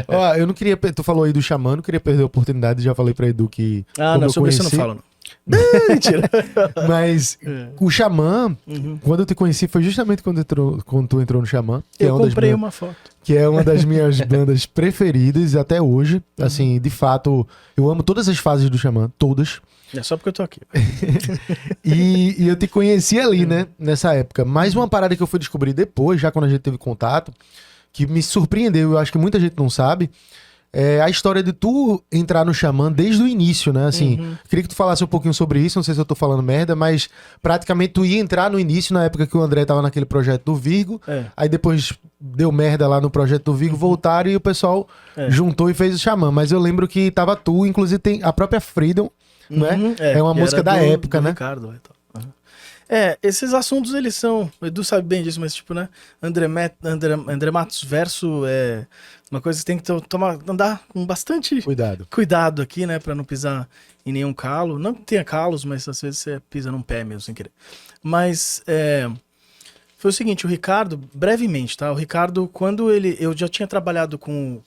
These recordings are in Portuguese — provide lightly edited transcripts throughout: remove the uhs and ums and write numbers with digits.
Ó, eu não queria... Tu falou aí do Xamã, não queria perder a oportunidade. Já falei pra Edu que... Ah, não, sobre isso eu não falo, não. Mentira. Mas o Xamã, Uhum. quando eu te conheci, foi justamente quando tu entrou no Xamã. Que Eu é uma das comprei minhas, uma foto. que é uma das minhas bandas preferidas até hoje. Assim, de fato, eu amo todas as fases do Xamã, todas. É só porque eu tô aqui. E eu te conheci ali, né? Nessa época. Mas uma parada que eu fui descobrir depois, já quando a gente teve contato, que me surpreendeu, eu acho que muita gente não sabe, é a história de tu entrar no Xamã desde o início, né? Assim, queria que tu falasse um pouquinho sobre isso, não sei se eu tô falando merda, mas praticamente tu ia entrar no início, na época que o André tava naquele projeto do Virgo, aí depois deu merda lá no projeto do Virgo, voltaram e o pessoal juntou e fez o Xamã. Mas eu lembro que tava tu, inclusive tem a própria Freedom, né? É uma música da época, né? Ricardo, então. Esses assuntos, eles são... O Edu sabe bem disso, mas tipo, né? André Matos verso é uma coisa que tem que andar com bastante cuidado aqui, né? Pra não pisar em nenhum calo. Não que tenha calos, mas às vezes você pisa num pé mesmo, sem querer. Mas foi o seguinte, o Ricardo, brevemente, tá? O Ricardo, quando eu já tinha trabalhado com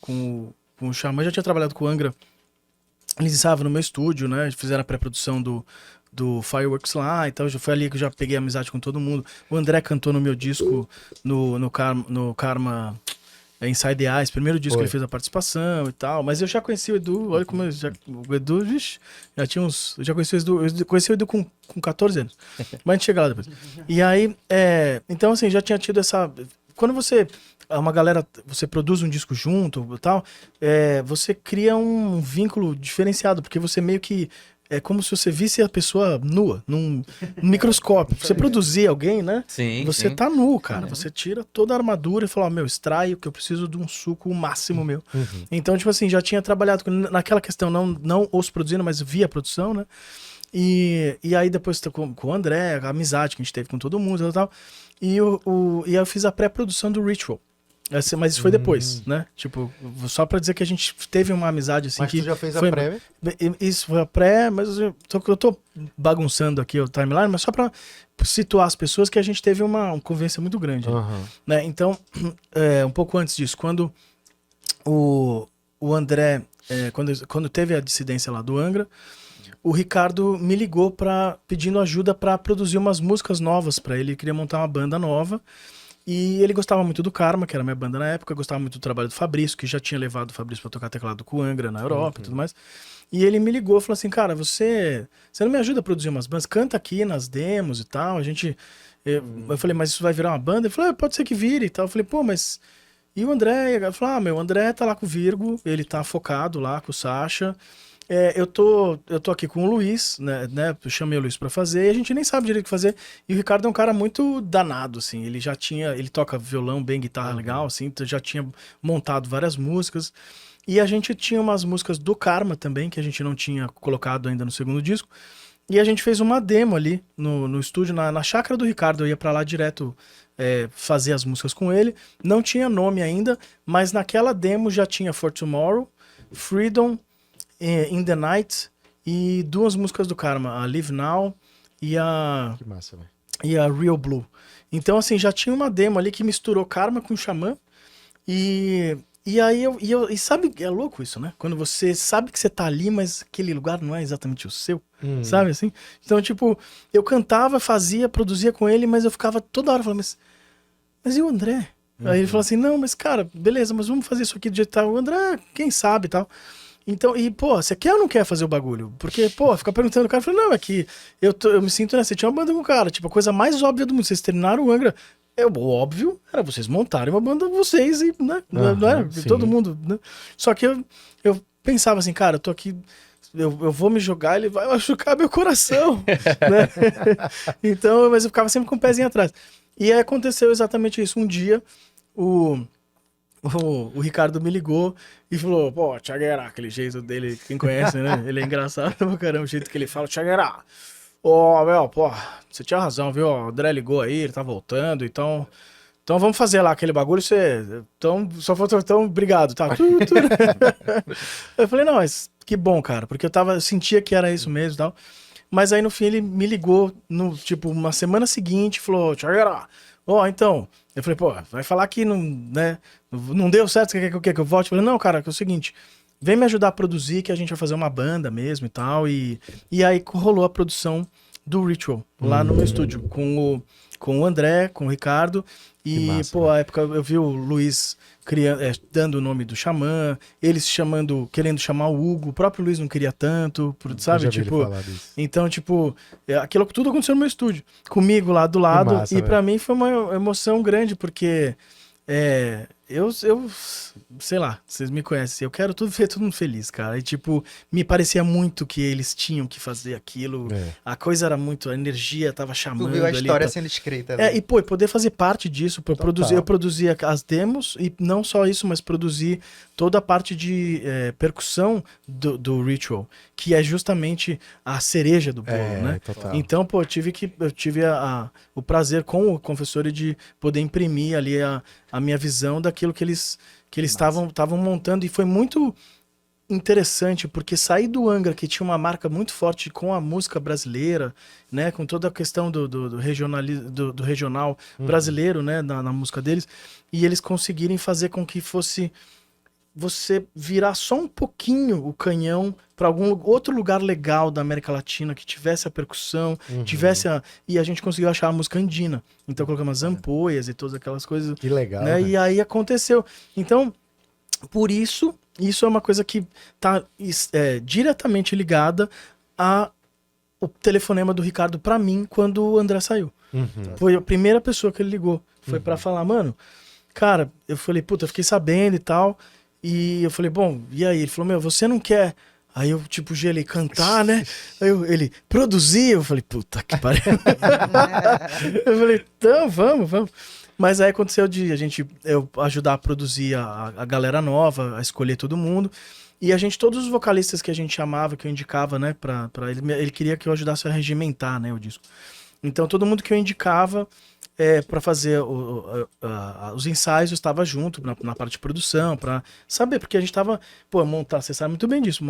o Xamã, já tinha trabalhado com o Angra. Eles estavam no meu estúdio, né? Fizeram a pré-produção do Fireworks lá e tal. Foi ali que eu já peguei amizade com todo mundo. O André cantou no meu disco, no Karma Inside the Eyes, primeiro disco que ele fez a participação e tal. Mas eu já conheci o Edu, olha como o Edu, vixe, já tinha uns... Eu já conheci o Edu, com 14 anos. Mas a gente chega lá depois. E aí, então assim, já tinha tido essa... Quando uma galera, você produz um disco junto e tal, você cria um vínculo diferenciado, porque você meio que... É como se você visse a pessoa nua, num microscópio. Você produzir alguém, né? Sim, você sim. tá nu, cara. Você tira toda a armadura e fala, meu, extraio que eu preciso de um suco máximo meu. Então, tipo assim, já tinha trabalhado naquela questão, não os produzindo, mas via produção, né? E aí depois com o André, a amizade que a gente teve com todo mundo e tal. E aí eu fiz a pré-produção do Ritual. Mas isso foi depois, né? Tipo, só pra dizer que a gente teve uma amizade assim. Mas que tu já fez a foi, pré? Isso foi a pré, mas eu tô bagunçando aqui o timeline, mas só pra situar as pessoas que a gente teve uma convivência muito grande. Né? Então, um pouco antes disso, quando o André, quando teve a dissidência lá do Angra, o Ricardo me ligou pedindo ajuda pra produzir umas músicas novas pra ele. Ele queria montar uma banda nova. E ele gostava muito do Karma, que era a minha banda na época, gostava muito do trabalho do Fabrício, que já tinha levado o Fabrício pra tocar teclado com o Angra na Europa e tudo mais. E ele me ligou e falou assim, cara, você não me ajuda a produzir umas bandas? Canta aqui nas demos e tal, eu falei, mas isso vai virar uma banda? Ele falou, pode ser que vire e tal. Eu falei, pô, mas... E o André? Eu falei, o André tá lá com o Virgo, ele tá focado lá com o Sacha. Eu tô aqui com o Luiz, né? Eu chamei o Luiz pra fazer e a gente nem sabe direito o que fazer. E o Ricardo é um cara muito danado, assim. Ele toca violão, bem guitarra legal, assim. Já tinha montado várias músicas. E a gente tinha umas músicas do Karma também, que a gente não tinha colocado ainda no segundo disco. E a gente fez uma demo ali no estúdio, na chácara do Ricardo. Eu ia pra lá direto fazer as músicas com ele. Não tinha nome ainda, mas naquela demo já tinha For Tomorrow, Freedom, In the Night e duas músicas do Karma, a Live Now e a... Que massa, velho. E a Real Blue. Então, assim, já tinha uma demo ali que misturou Karma com Xamã. E aí e sabe, é louco isso, né? Quando você sabe que você tá ali, mas aquele lugar não é exatamente o seu, sabe assim? Então, tipo, eu cantava, fazia, produzia com ele, mas eu ficava toda hora falando, mas e o André? Aí ele falou assim, não, mas cara, beleza, mas vamos fazer isso aqui do jeito tal. O André, quem sabe e tal. Então, você quer ou não quer fazer o bagulho? Porque, fica perguntando o cara, eu falei, não, é que eu me sinto, né, você tinha uma banda com o cara, tipo, a coisa mais óbvia do mundo, vocês terminaram o Angra, o óbvio era vocês montarem uma banda vocês e, né, não era todo mundo, né? Só que eu pensava assim, cara, eu tô aqui, eu vou me jogar, ele vai machucar meu coração, né? Então, mas eu ficava sempre com o pezinho atrás. E aí aconteceu exatamente isso, um dia, o Ricardo me ligou e falou, pô, Tchaguera, aquele jeito dele, quem conhece, né? Ele é engraçado pra caramba, o jeito que ele fala, Tchaguera, você tinha razão, viu? O André ligou aí, ele tá voltando, então vamos fazer lá aquele bagulho, só faltou, então, obrigado, tá? Eu falei, não, mas que bom, cara, porque eu sentia que era isso mesmo e tal, mas aí no fim ele me ligou, tipo, uma semana seguinte, falou, Tchaguera, Então, eu falei, pô, vai falar que não, né, não deu certo, você quer que eu volte? Eu falei, não, cara, que é o seguinte, vem me ajudar a produzir, que a gente vai fazer uma banda mesmo e tal, e aí rolou a produção do Ritual, lá no meu estúdio, com o André, com o Ricardo, e, massa, pô, a época eu vi o Luiz dando o nome do Xamã, eles querendo chamar o Hugo, o próprio Luiz não queria tanto, sabe? Eu já vi Tipo, ele falar disso. então, tipo, aquilo tudo aconteceu no meu estúdio, comigo lá do lado, massa, e pra velho. mim foi uma emoção grande, porque eu, sei lá, vocês me conhecem, eu quero ver todo mundo feliz, cara. E, tipo, me parecia muito que eles tinham que fazer aquilo. A coisa era muito, a energia tava chamando. Tu viu a ali, história tá. sendo escrita ali. E, pô, e poder fazer parte disso, eu produzia as demos, e não só isso, mas produzir toda a parte de percussão do Ritual, que é justamente a cereja do bolo, né? Total. Então, pô, eu tive o prazer com o Confessori de poder imprimir ali a minha visão daquilo que eles estavam montando, e foi muito interessante, porque sair do Angra, que tinha uma marca muito forte com a música brasileira, né, com toda a questão do regional brasileiro, né, na música deles, e eles conseguirem fazer com que fosse você virar só um pouquinho o canhão para algum outro lugar legal da América Latina que tivesse a percussão, e a gente conseguiu achar a música andina. Então colocamos as ampoias e todas aquelas coisas. Que legal. Né? E aí aconteceu. Então, por isso é uma coisa que está diretamente ligada ao telefonema do Ricardo para mim quando o André saiu. Foi a primeira pessoa que ele ligou. Foi para falar, mano, cara, eu falei, puta, eu fiquei sabendo e tal. E eu falei, bom, e aí? Ele falou, meu, você não quer... Aí eu, tipo, gelei, cantar, né? Aí ele, produzir? Eu falei, puta que pariu. Eu falei, então, vamos. Mas aí aconteceu de eu ajudar a produzir a galera nova, a escolher todo mundo. E todos os vocalistas que a gente chamava, que eu indicava, né, pra ele queria que eu ajudasse a regimentar, né, o disco. Então todo mundo que eu indicava para fazer os ensaios, eu estava junto na parte de produção, para saber, porque a gente estava, você sabe muito bem disso,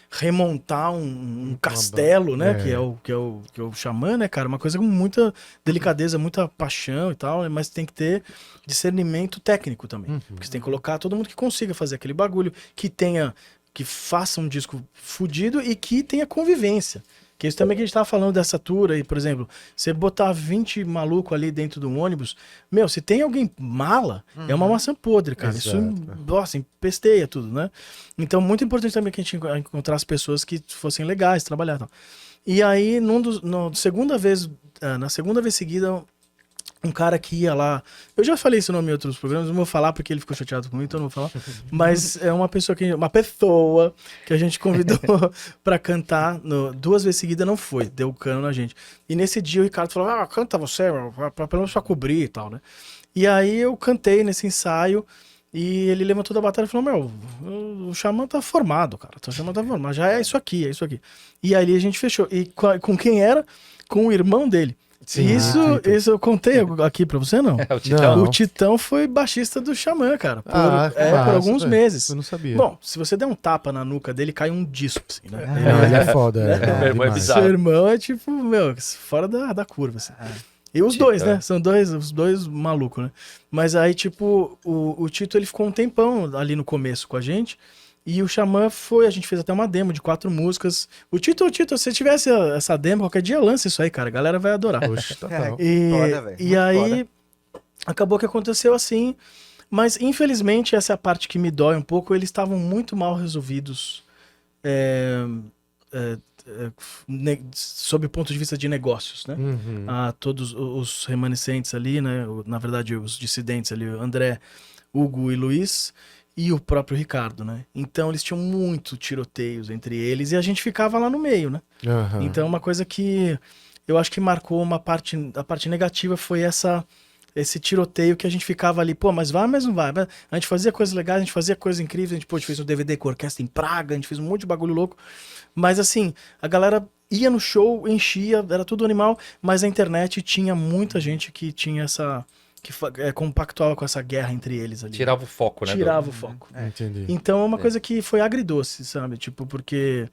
remontar um castelo, né, que é o Xamã, né, cara, uma coisa com muita delicadeza, muita paixão e tal, mas tem que ter discernimento técnico também, porque você tem que colocar todo mundo que consiga fazer aquele bagulho, que faça um disco fudido e que tenha convivência. Que isso também que a gente tava falando dessa tour aí, por exemplo, você botar 20 maluco ali dentro do ônibus, meu, se tem alguém mala, é uma maçã podre, cara. Exato. Isso, nossa, empesteia tudo, né? Então, muito importante também que a gente encontrasse pessoas que fossem legais, trabalhar e tal. E aí, na segunda vez seguida, um cara que ia lá, eu já falei esse nome em outros programas, não vou falar porque ele ficou chateado comigo, então eu não vou falar, mas é uma pessoa que a gente convidou pra cantar 2 vezes seguida, não foi, deu cano na gente. E nesse dia o Ricardo falou, canta você, pelo menos pra cobrir e tal, né? E aí eu cantei nesse ensaio, e ele levantou da batalha e falou, meu, o Xamã tá formado, cara, o Xamã tá formado, já é isso aqui. E aí a gente fechou, e com quem era? Com o irmão dele. Sim, isso eu contei aqui pra você, não? O Titão. O Titão foi baixista do Xamã, cara. Por alguns velho. meses. Eu não sabia. Bom, se você der um tapa na nuca dele, cai um disco, assim, né? Ele é foda. Meu irmão é demais. bizarro. Seu irmão é tipo, meu, fora da curva, assim. E os dois, né? São os dois malucos, né? Mas aí, tipo, o Tito, ele ficou um tempão ali no começo com a gente. E o Xamã a gente fez até uma demo de 4 músicas. O Tito, se tivesse essa demo, qualquer dia lança isso aí, cara. A galera vai adorar. Oxe, total. E aí, acabou que aconteceu assim. Mas, infelizmente, essa é a parte que me dói um pouco. Eles estavam muito mal resolvidos sob o ponto de vista de negócios, né? Todos os remanescentes ali, né? Na verdade, os dissidentes ali, André, Hugo e Luiz... E o próprio Ricardo, né? Então eles tinham muito tiroteios entre eles e a gente ficava lá no meio, né? Então uma coisa que eu acho que marcou a parte negativa foi esse tiroteio que a gente ficava ali, mas vai, mas não vai. A gente fazia coisas legais, a gente fazia coisas incríveis, a gente fez um DVD com orquestra em Praga, a gente fez um monte de bagulho louco. Mas assim, a galera ia no show, enchia, era tudo animal, mas a internet tinha muita gente que tinha que compactuava com essa guerra entre eles ali. Tirava o foco, né? Tirava o foco. Entendi. Então é uma coisa que foi agridoce, sabe? Tipo, porque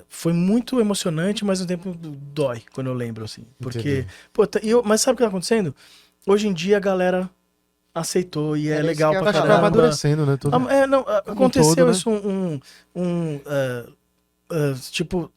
foi muito emocionante, mas ao mesmo tempo dói quando eu lembro, assim. Porque, Entendi. mas sabe o que tá acontecendo? Hoje em dia a galera aceitou e é Era isso legal que eu ia pra Acho que vai falar. caramba. amadurecendo, né? Tudo. Não, Como um aconteceu todo, né? isso tipo,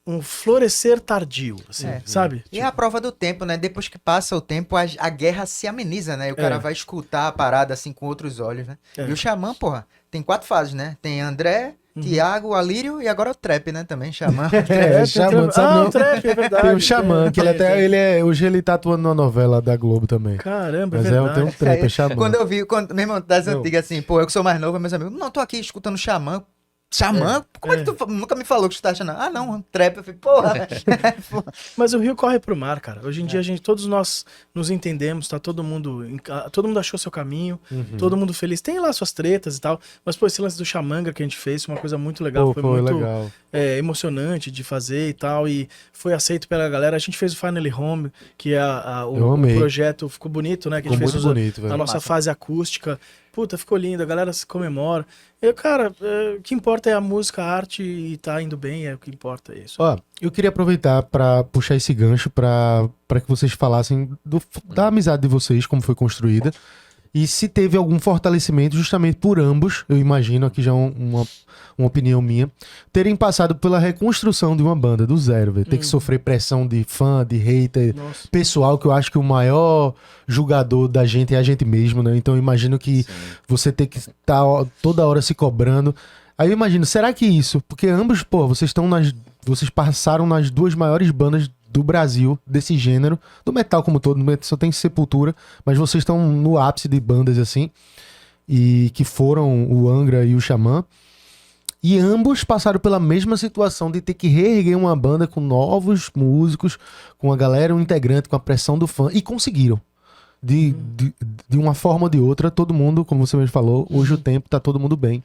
um florescer tardio, assim, É. sabe? E é a prova do tempo, né? Depois que passa o tempo, a guerra se ameniza, né? E o cara É. vai escutar a parada assim com outros olhos, né? É. E o Xamã, porra, tem 4 fases, né? Tem André, Tiago, Alírio e agora o Trap, né? Também, Xamã. É, Xamã, tem sabe não? o trap, é verdade. Tem o Xamã, que ele até, hoje ele tá atuando numa novela da Globo também. Caramba, é Mas verdade. tem um trap, é Xamã. Quando eu vi, meu irmão, das Não. antigas, assim, pô, eu que sou mais novo, meus amigos, não, tô aqui escutando Xamã. Xamã? Como é que tu nunca me falou que tu tá achando? Ah, não, um trap. Eu falei, porra, velho. Mas o rio corre pro mar, cara. Hoje em dia todos nós nos entendemos, tá todo mundo achou seu caminho, todo mundo feliz. Tem lá suas tretas e tal, mas pô, esse lance do Xamanga que a gente fez, foi uma coisa muito legal, Pô, foi foi muito legal. emocionante de fazer e tal, e foi aceito pela galera. A gente fez o Finally Home, que é Eu o amei. projeto, ficou bonito, né? Que a Ficou gente fez muito bonito, a velho. nossa Massa. fase acústica. Puta, ficou lindo, a galera se comemora. Cara, o que importa é a música, a arte e tá indo bem, é o que importa, é isso. Ó, eu queria aproveitar pra puxar esse gancho pra que vocês falassem da amizade de vocês, como foi construída, e se teve algum fortalecimento justamente por ambos, eu imagino, aqui já uma opinião minha, terem passado pela reconstrução de uma banda do zero, velho. Ter que sofrer pressão de fã, de hater, Nossa. pessoal, que eu acho que o maior julgador da gente é a gente mesmo, né? Então eu imagino que você ter que estar toda hora se cobrando. Aí eu imagino, será que isso? Porque ambos, pô, vocês passaram nas 2 maiores bandas do Brasil, desse gênero, do metal como todo, só tem Sepultura, mas vocês estão no ápice de bandas assim, e que foram o Angra e o Xamã. E ambos passaram pela mesma situação de ter que reerguer uma banda com novos músicos, com a galera, um integrante, com a pressão do fã, e conseguiram. De uma forma ou de outra, todo mundo, como você mesmo falou, hoje o tempo tá todo mundo bem.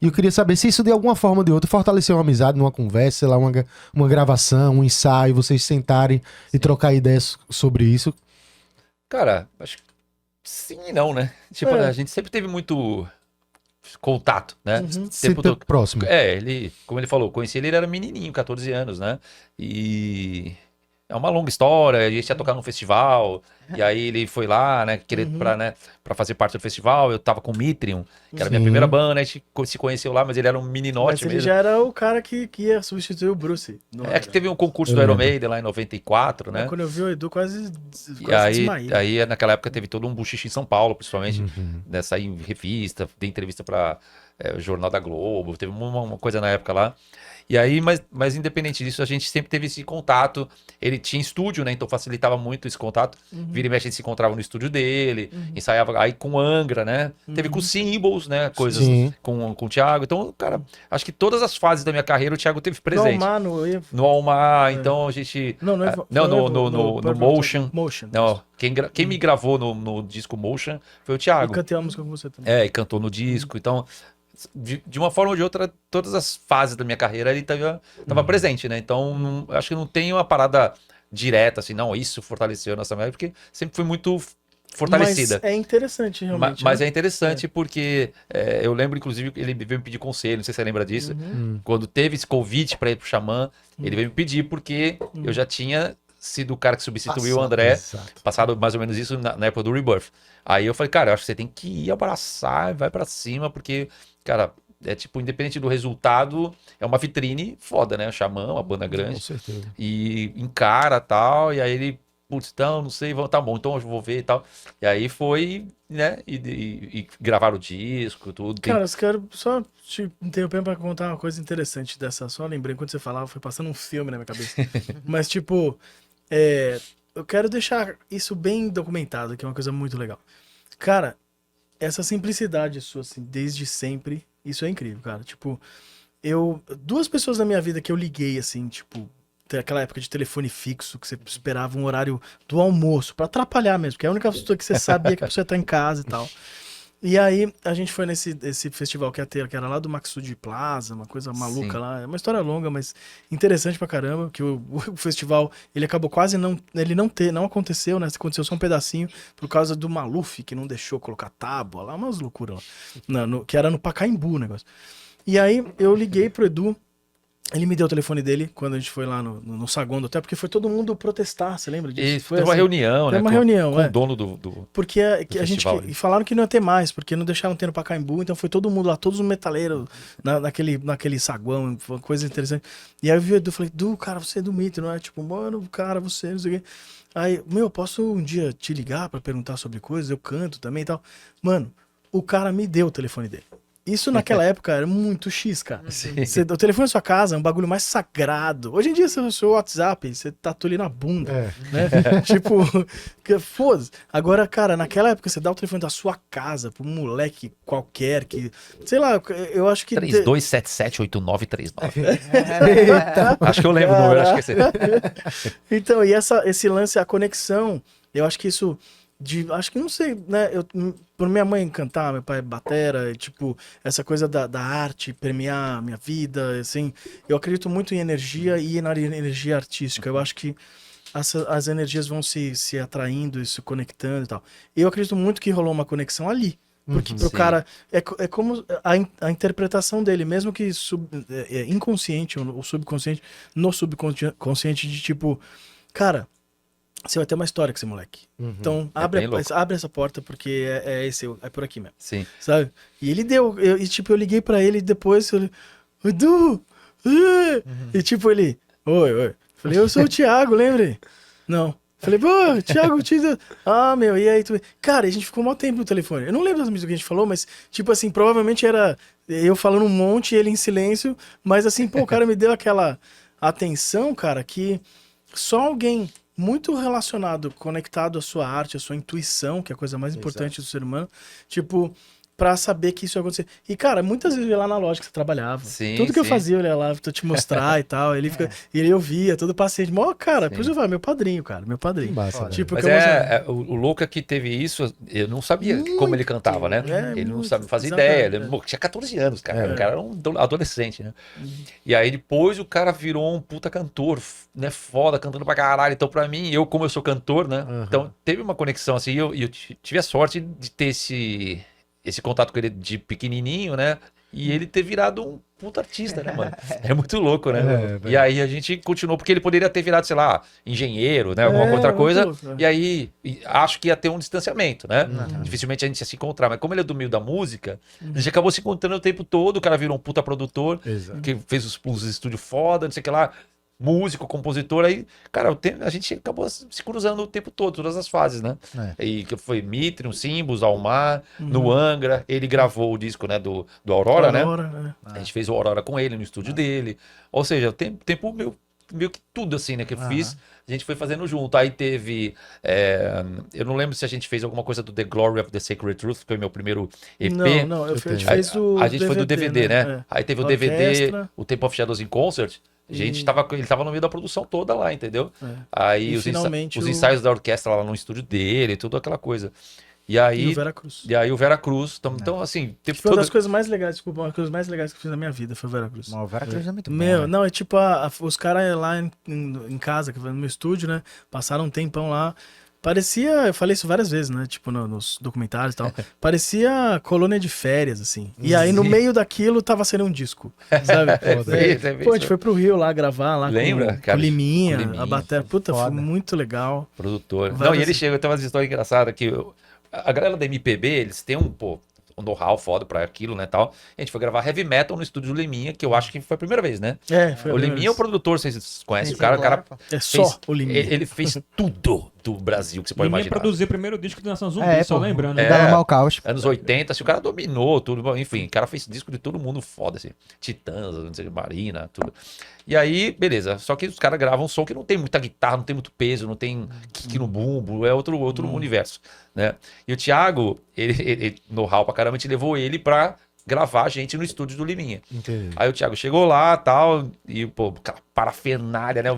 E eu queria saber se isso de alguma forma ou de outra fortaleceu uma amizade numa conversa, sei lá, uma gravação, um ensaio, vocês sentarem e trocar ideias sobre isso. Cara, acho que sim e não, né? Tipo, a gente sempre teve muito contato, né? Sempre próximo. Ele, como ele falou, conheci ele era menininho, 14 anos, né? E é uma longa história, a gente ia tocar num festival, e aí ele foi lá, né, querer pra fazer parte do festival, eu tava com o Mitrium, que era a minha Sim. primeira banda, a gente se conheceu lá, mas ele era um Mas meninote ele mesmo. já era o cara que ia substituir o Bruce. É que teve um concurso Eu do Iron lembro. Maiden lá em 94, né? Quando eu vi o Edu, quase E aí, desmaiei. naquela época teve todo um buchiche em São Paulo, principalmente, né, sair em revista, dei entrevista para o Jornal da Globo, teve uma coisa na época lá. E aí, mas independente disso, a gente sempre teve esse contato. Ele tinha estúdio, né? Então facilitava muito esse contato. Vira e mexe, a gente se encontrava no estúdio dele, ensaiava aí com Angra, né? Teve com Symbols, né? Coisas Sim. com o Thiago. Então, cara, acho que todas as fases da minha carreira o Thiago teve No presente. Almar, no Evo. No Almar, então a gente. Não, no ah, Evo. não, foi o Evo, no Motion. Motion. Não, quem me gravou no disco Motion foi o E Thiago. cantei a música com você também. E cantou no disco. Então, de uma forma ou de outra, todas as fases da minha carreira ele tava presente, né? Então, acho que não tem uma parada direta, assim, não, isso fortaleceu a nossa amizade, porque sempre foi muito fortalecida. Mas é interessante, realmente. Mas né? é interessante porque eu lembro, inclusive, ele veio me pedir conselho, não sei se você lembra disso. Quando teve esse convite para ir pro Xamã, ele veio me pedir porque eu já tinha sido o cara que substituiu o André, Exato. passado mais ou menos isso na época do Rebirth. Aí eu falei, cara, eu acho que você tem que ir abraçar, vai pra cima, porque, cara, é tipo, independente do resultado, é uma vitrine foda, né? O Xamã, uma banda Com grande, certeza. e encara tal, e aí ele, putz, então, não sei, tá bom, então eu vou ver e tal. E aí foi, né, e gravaram o disco, tudo. Cara, eu quero só te interromper pra contar uma coisa interessante dessa. Só lembrei, quando você falava, foi passando um filme na minha cabeça. Mas, tipo, eu quero deixar isso bem documentado, que é uma coisa muito legal. Cara, essa simplicidade sua, assim, desde sempre, isso é incrível, cara. Tipo, duas pessoas na minha vida que eu liguei, assim, tipo, aquela época de telefone fixo, que você esperava um horário do almoço, pra atrapalhar mesmo, que é a única pessoa que você sabia que a pessoa tá em casa e tal. E aí, a gente foi esse festival que ia ter, que era lá do Maxud Plaza, uma coisa maluca Sim. lá. É uma história longa, mas interessante pra caramba, que o festival, ele acabou quase não aconteceu, né? Aconteceu só um pedacinho, por causa do Maluf, que não deixou colocar tábua lá, umas loucuras lá. Que era no Pacaembu o negócio. E aí eu liguei pro Edu, ele me deu o telefone dele quando a gente foi lá no saguão do hotel, porque foi todo mundo protestar, você lembra disso? E Foi teve uma assim, reunião, teve né? uma reunião, com o dono do porque a gente festival, e falaram que não ia ter mais, porque não deixaram ter no Pacaembu, então foi todo mundo lá, todos os metaleiros naquele saguão, foi uma coisa interessante. E aí eu vi o Edu e falei, Edu, cara, você é do Mitre, não é? Tipo, mano, cara, você, não sei o quê. Aí, posso um dia te ligar pra perguntar sobre coisas? Eu canto também e tal. Mano, o cara me deu o telefone dele. Isso naquela época era muito X, cara. O telefone na sua casa é um bagulho mais sagrado. Hoje em dia, o seu WhatsApp, você tatua ali na bunda, né? Tipo, foda-se. Agora, cara, naquela época, você dá o telefone da sua casa pra um moleque qualquer que... Sei lá, eu acho que... 32778939. Eita, Acho que eu lembro o número, acho que esse... Então, e esse lance, a conexão, eu acho que isso... acho que não sei, né? Por minha mãe cantar, meu pai batera, tipo, essa coisa da arte permear a minha vida, assim, eu acredito muito em energia e na energia artística. Eu acho que as energias vão se atraindo e se conectando e tal. Eu acredito muito que rolou uma conexão ali. Porque pro Sim. cara, é como a interpretação dele, mesmo que inconsciente ou subconsciente, no subconsciente de tipo, cara, você vai ter uma história com esse moleque. Então, abre essa porta, porque é por aqui mesmo. Sim. Sabe? E ele deu. Eu liguei pra ele depois. Eu falei, Edu! E tipo, ele. Oi. Falei, eu sou o Thiago, lembre? Não. Falei, pô, Thiago, ah, meu, e aí? Cara, a gente ficou um maior tempo no telefone. Eu não lembro das músicas que a gente falou, mas, tipo assim, provavelmente era eu falando um monte e ele em silêncio. Mas assim, pô, o cara me deu aquela atenção, cara, que só alguém muito relacionado, conectado à sua arte, à sua intuição, que é a coisa mais importante do ser humano, tipo, pra saber que isso ia acontecer. E, cara, muitas vezes eu ia lá na loja que você trabalhava. Sim, Tudo que eu sim. fazia, eu ia lá pra te mostrar e tal. Ele ouvia, todo paciente. Mó, cara, Sim. por isso eu falei, meu padrinho, cara, meu padrinho. Massa, né? Tipo, Mas que eu o louco é que teve isso, eu não sabia como ele cantava, né? Ele não muito, sabia fazer exatamente, ideia. Ele tinha 14 anos, cara. O cara era um adolescente, né? E aí depois o cara virou um puta cantor, né? Foda, cantando pra caralho. Então, pra mim, como eu sou cantor, né? Então, teve uma conexão assim. E eu tive a sorte de ter esse contato com ele de pequenininho, né? E ele ter virado um puta artista, né, mano? É muito louco, né? E aí a gente continuou, porque ele poderia ter virado, sei lá, engenheiro, né? Alguma outra coisa. louco, E aí acho que ia ter um distanciamento, né? Dificilmente a gente ia se encontrar. Mas como ele é do meio da música, a gente acabou se encontrando o tempo todo. O cara virou um puta produtor, que fez os estúdios foda, não sei o que lá. Músico, compositor, aí, cara, a gente acabou se cruzando o tempo todo, todas as fases, né? E que foi Mitre, Simbos, Almar, no Angra, ele gravou o disco, né, do Aurora, né? A gente fez o Aurora com ele no estúdio dele. Ou seja, o tempo meio que tudo assim, né, que eu fiz, a gente foi fazendo junto. Aí teve, eu não lembro se a gente fez alguma coisa do The Glory of the Sacred Truth, que foi meu primeiro EP. Não, a gente fez o A gente foi do DVD, né? Aí teve o DVD, Orquestra. o Temple of Shadows in Concert. Ele tava no meio da produção toda lá, entendeu? Aí finalmente os ensaios da orquestra lá no estúdio dele, tudo aquela coisa. E aí o Vera Cruz. Então, assim, foi uma das coisas mais legais, desculpa, uma das coisas mais legais que eu fiz na minha vida foi o Vera Cruz. O Vera Cruz é muito bom. Meu, né? não, é tipo, os caras lá em casa, no meu estúdio, né? Passaram um tempão lá. Parecia, eu falei isso várias vezes, né? Tipo, nos documentários e tal. Parecia colônia de férias, assim. E aí, no meio daquilo, tava sendo um disco, sabe? Pô, a gente foi pro Rio lá gravar, lá Lembra, com cara? o Liminha, Com o Liminha. a bateria. Puta, foi muito legal. Produtor. Várias- Não, e ele chega, tem umas histórias engraçadas que a galera da MPB, eles têm um know-how foda pra aquilo, né, tal. A gente foi gravar heavy metal no estúdio do Liminha, que eu acho que foi a primeira vez, né? Foi O Liminha é o produtor, vocês conhecem. O cara É só o Liminha. ele fez tudo do Brasil que você pode Liminha imaginar. produziu o primeiro disco do Nação Zumbi, só lembrando. É, Dá mal caos. Anos 80, assim, o cara dominou tudo. Enfim, o cara fez disco de todo mundo foda, assim. Titãs, não sei, Marina, tudo. E aí, beleza. Só que os caras gravam um som que não tem muita guitarra, não tem muito peso, não tem kick no bumbo, é outro universo, né? E o Thiago, ele know-how pra caramba, a gente levou ele pra gravar a gente no estúdio do Liminha. Entendi. Aí o Thiago chegou lá, tal, e, pô, aquela parafernália, né?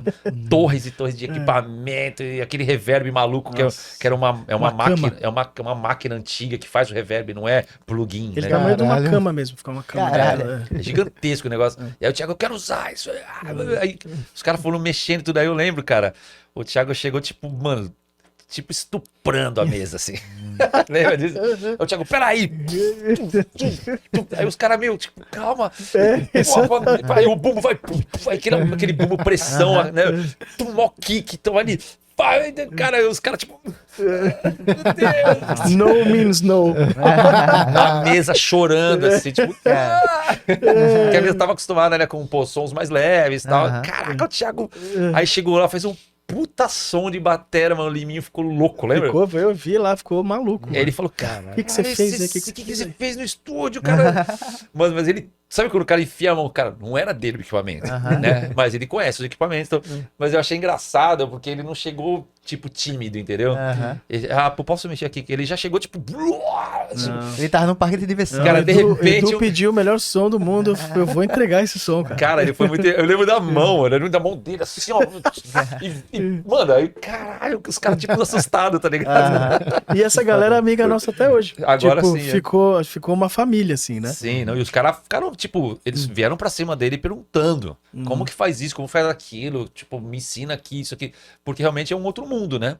Torres e torres de equipamento, e aquele reverb maluco que era uma máquina, é uma máquina antiga que faz o reverb, não é plugin, Ele né? tá no meio de uma Caralho. cama mesmo, ficar uma cama. Caralho. É gigantesco o negócio. E aí o Thiago, eu quero usar isso. Aí os caras foram mexendo e tudo. Aí eu lembro, cara, o Thiago chegou, tipo, mano, tipo, estuprando a mesa, assim. Lembra disso? Aí o Thiago, peraí. Aí os caras meio, tipo, calma. Pô, aí o bumbo vai aquele bumbo pressão, né? Mó kick, então ali. Cara, os caras, tipo. Meu Deus. No means no. A mesa chorando, assim, tipo. Porque a mesa tava acostumada, né, com pô, sons mais leves e tal. Caraca, o Thiago. Aí chegou lá, fez um puta som de batera, mano. O Liminho ficou louco, lembra? Eu vi lá, ficou maluco. Aí ele falou, cara, o que você fez aí? O que você fez no estúdio, cara? Mas ele. Sabe quando o cara enfia a mão? Cara, não era dele o equipamento, né? Mas ele conhece os equipamentos. Então... Mas eu achei engraçado, porque ele não chegou, tipo, tímido, entendeu? Ele, posso mexer aqui? Ele já chegou, tipo... Ele tava no parque de diversão. Cara, de repente... Edu pediu o melhor som do mundo, eu vou entregar esse som, cara. Cara, ele foi muito... Eu lembro da mão, mano. Eu lembro da mão dele, assim, ó. Mano, aí, caralho, os caras, tipo, assustados, tá ligado? E essa galera é amiga nossa até hoje. Agora tipo, sim. Ficou uma família, assim, né? Sim, não, e os caras ficaram, tipo, eles vieram pra cima dele perguntando como que faz isso, como faz aquilo, tipo, me ensina aqui, isso aqui, porque realmente é um outro mundo, né?